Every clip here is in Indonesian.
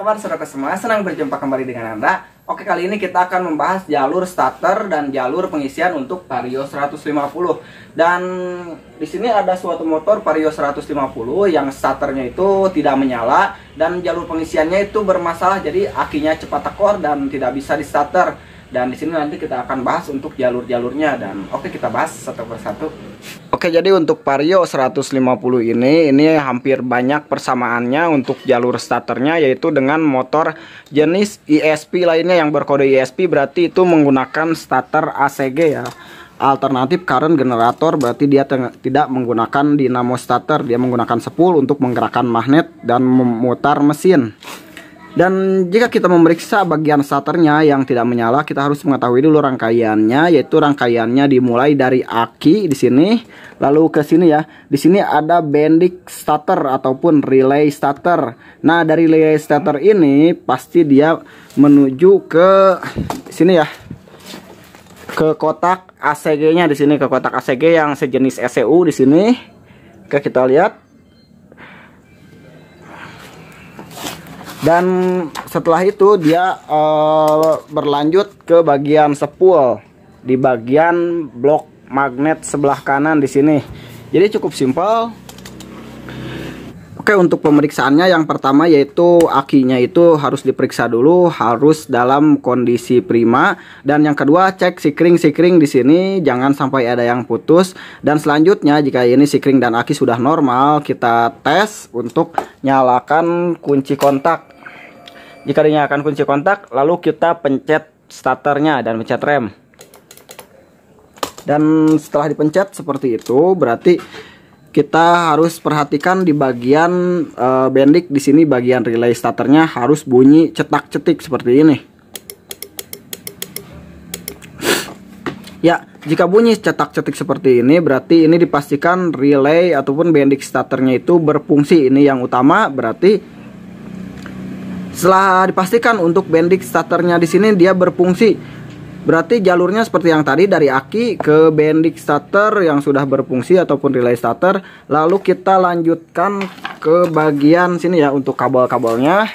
kabar saudara semua? Senang berjumpa kembali dengan Anda. Oke, kali ini kita akan membahas jalur starter dan jalur pengisian untuk Vario 150. Dan di sini ada suatu motor Vario 150 yang starternya itu tidak menyala dan jalur pengisiannya itu bermasalah, jadi akinya cepat tekor dan tidak bisa di starter. Dan di sini nanti kita akan bahas untuk jalur-jalurnya, dan oke, kita bahas satu persatu. Oke, jadi untuk Vario 150 ini hampir banyak persamaannya untuk jalur starternya, yaitu dengan motor jenis ESP lainnya yang berkode ESP, berarti itu menggunakan starter ACG ya. Alternatif current generator, berarti dia tidak menggunakan dinamo starter, dia menggunakan spool untuk menggerakkan magnet dan memutar mesin. Dan jika kita memeriksa bagian starternya yang tidak menyala, kita harus mengetahui dulu rangkaiannya, yaitu rangkaiannya dimulai dari aki di sini, lalu ke sini ya. Di sini ada bending starter ataupun relay starter. Nah, dari relay starter ini pasti dia menuju ke sini ya, ke kotak ACG-nya di sini, ke kotak ACG yang sejenis ECU di sini. Oke, kita lihat. Dan setelah itu dia berlanjut ke bagian spool di bagian blok magnet sebelah kanan di sini. Jadi cukup simpel. Oke, untuk pemeriksaannya yang pertama yaitu akinya itu harus diperiksa dulu, harus dalam kondisi prima. Dan yang kedua, cek sikring di sini jangan sampai ada yang putus. Dan selanjutnya jika ini sikring dan aki sudah normal, kita tes untuk nyalakan kunci kontak. Jika dinyalakan kunci kontak, lalu kita pencet starternya dan pencet rem. Dan setelah dipencet seperti itu, berarti kita harus perhatikan di bagian bending di sini, bagian relay starternya harus bunyi cetak-cetik seperti ini. Ya, jika bunyi cetak-cetik seperti ini, berarti ini dipastikan relay ataupun bending starternya itu berfungsi. Ini yang utama, berarti setelah dipastikan untuk bending starternya di sini dia berfungsi, berarti jalurnya seperti yang tadi dari aki ke bending starter yang sudah berfungsi ataupun relay starter. Lalu kita lanjutkan ke bagian sini ya untuk kabel-kabelnya.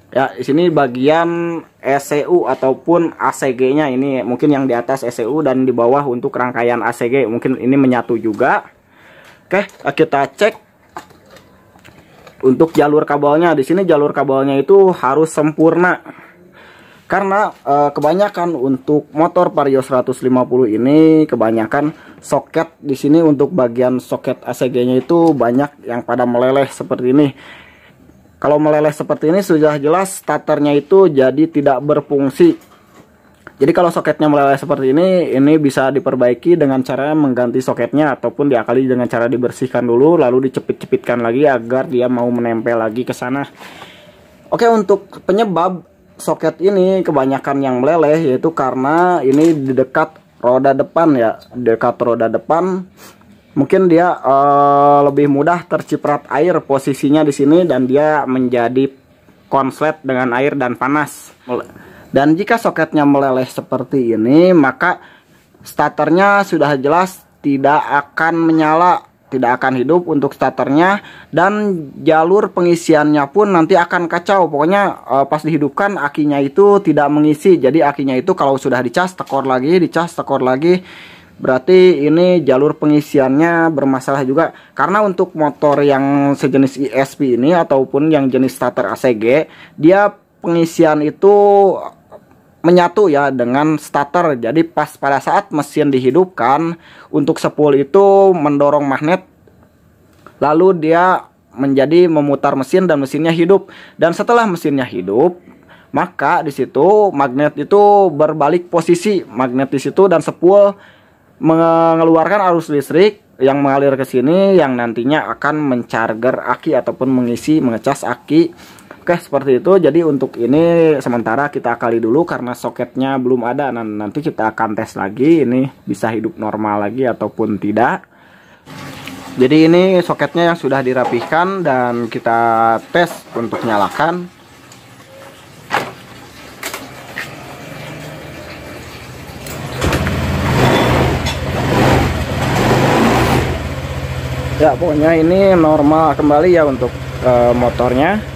Ya, di sini bagian ECU ataupun ACG-nya, ini mungkin yang di atas ECU dan di bawah untuk rangkaian ACG, mungkin ini menyatu juga. Oke, kita cek. Untuk jalur kabelnya, di sini jalur kabelnya itu harus sempurna. Karena kebanyakan untuk motor Vario 150 ini kebanyakan soket di sini untuk bagian soket ACG-nya itu banyak yang pada meleleh seperti ini. Kalau meleleh seperti ini sudah jelas starternya itu jadi tidak berfungsi. Jadi kalau soketnya meleleh seperti ini bisa diperbaiki dengan cara mengganti soketnya ataupun diakali dengan cara dibersihkan dulu lalu dicepit-cepitkan lagi agar dia mau menempel lagi ke sana. Oke, untuk penyebab soket ini kebanyakan yang meleleh yaitu karena ini di dekat roda depan ya, dekat roda depan. Mungkin dia lebih mudah terciprat air posisinya di sini dan dia menjadi konslet dengan air dan panas. Dan jika soketnya meleleh seperti ini, maka starternya sudah jelas tidak akan menyala, tidak akan hidup untuk starternya, dan jalur pengisiannya pun nanti akan kacau. Pokoknya pas dihidupkan akinya itu tidak mengisi. Jadi akinya itu kalau sudah dicas tekor lagi, dicas tekor lagi, berarti ini jalur pengisiannya bermasalah juga. Karena untuk motor yang sejenis ESP ini ataupun yang jenis starter ACG, dia pengisian itu menyatu ya dengan starter. Jadi pas pada saat mesin dihidupkan, untuk spool itu mendorong magnet, lalu dia menjadi memutar mesin dan mesinnya hidup. Dan setelah mesinnya hidup, maka di situ magnet itu berbalik posisi, magnet di situ, dan spool mengeluarkan arus listrik yang mengalir ke sini yang nantinya akan mencharger aki ataupun mengecas aki. Oke, seperti itu. Jadi untuk ini sementara kita akali dulu karena soketnya belum ada. Nanti kita akan tes lagi ini bisa hidup normal lagi ataupun tidak. Jadi ini soketnya yang sudah dirapihkan dan kita tes untuk nyalakan. Ya, pokoknya ini normal kembali ya untuk motornya.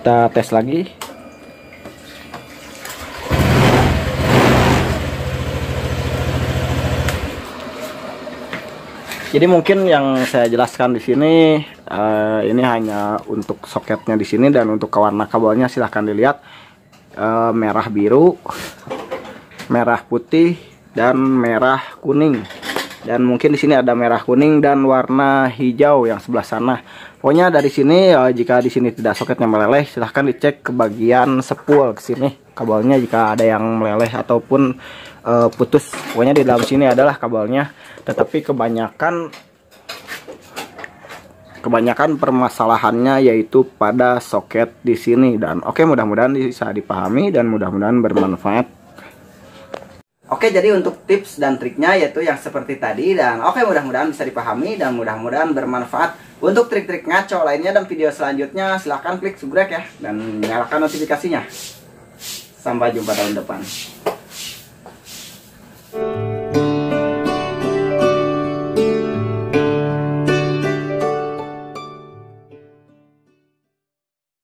kita tes lagi. Jadi mungkin yang saya jelaskan di sini ini hanya untuk soketnya di sini, dan untuk warna kabelnya silahkan dilihat merah biru, merah putih, dan merah kuning. Dan mungkin di sini ada merah kuning dan warna hijau yang sebelah sana. Pokoknya dari sini jika di sini tidak soketnya meleleh, silahkan dicek ke bagian sepul ke sini kabelnya jika ada yang meleleh ataupun putus. Pokoknya di dalam sini adalah kabelnya, tetapi kebanyakan permasalahannya yaitu pada soket di sini. Dan oke, mudah-mudahan bisa dipahami dan mudah-mudahan bermanfaat. Oke, jadi untuk tips dan triknya yaitu yang seperti tadi, dan oke, mudah-mudahan bisa dipahami dan mudah-mudahan bermanfaat. Untuk trik-trik ngaco lainnya dan video selanjutnya silahkan klik subscribe ya, dan nyalakan notifikasinya. Sampai jumpa tahun depan.